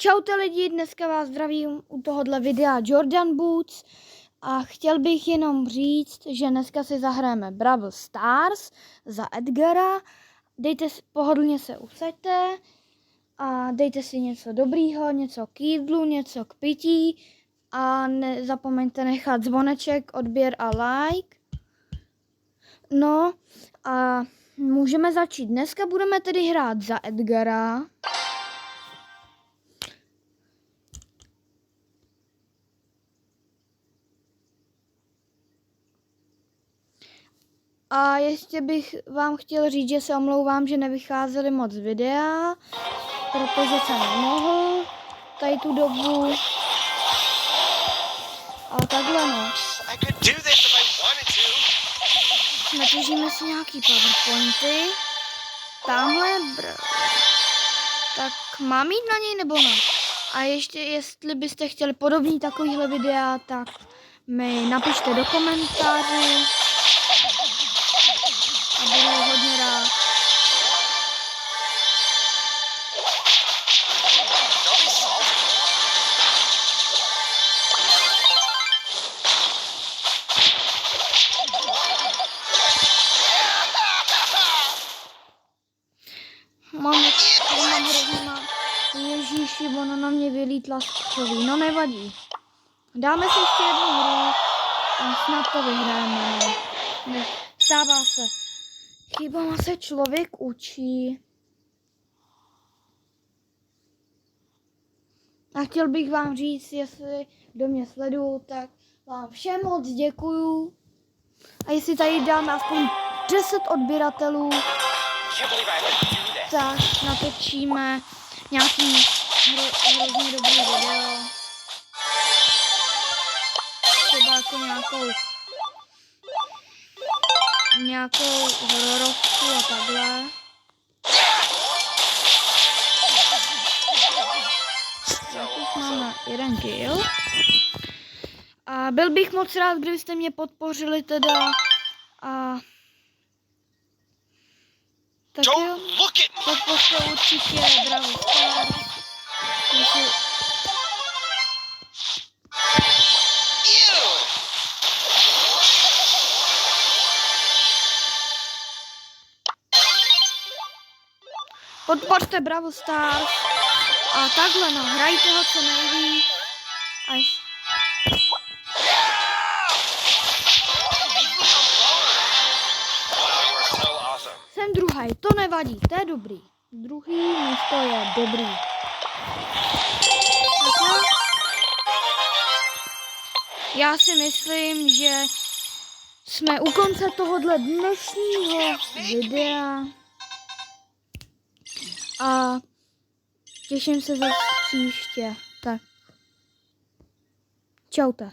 Čaute lidi, dneska vás zdravím u tohohle videa Jordan Boots a chtěl bych jenom říct, že dneska si zahrajeme Brawl Stars za Edgara. Pohodlně se usaďte a dejte si něco dobrýho, něco k jídlu, něco k pití a nezapomeňte nechat zvoneček, odběr a like. No a můžeme začít. Dneska budeme tedy hrát za Edgara. A ještě bych vám chtěl říct, že se omlouvám, že nevycházely moc videa, protože jsem nemohl tady tu dobu. A takhle no. Natěžíme si nějaký powerpointy. Tamhle tak mám jít na něj nebo ne? A ještě jestli byste chtěli podobný takovýhle videa, tak mi napište do komentářů. A budu hodně rád. Mám hrozně má. Ježíši, ono na mě vylítla skřoví. No nevadí. Dáme si ještě jednu hru a snad to vyhrajeme. Ne. Stává se. Chybama se člověk učí. A chtěl bych vám říct, jestli kdo mě sledují, tak vám všem moc děkuju. A jestli tady dáme aspoň 10 odběratelů, tak natočíme nějaký hrozně dobrý video. Třeba jako nějakou hororovku a takhle. Tak už máme jeden kill. A byl bych moc rád, kdybyste mě podpořili teda. A tak jo, podpořte určitě Brawl Stars. Podpořte Brawl Stars a takhle no, hrajte ho co nejvíc. Jsem druhý, to nevadí, to je dobrý. Druhý místo je dobrý. Tak já si myslím, že jsme u konce tohohle dnešního videa. A těším se zase příště. Tak. Čaute.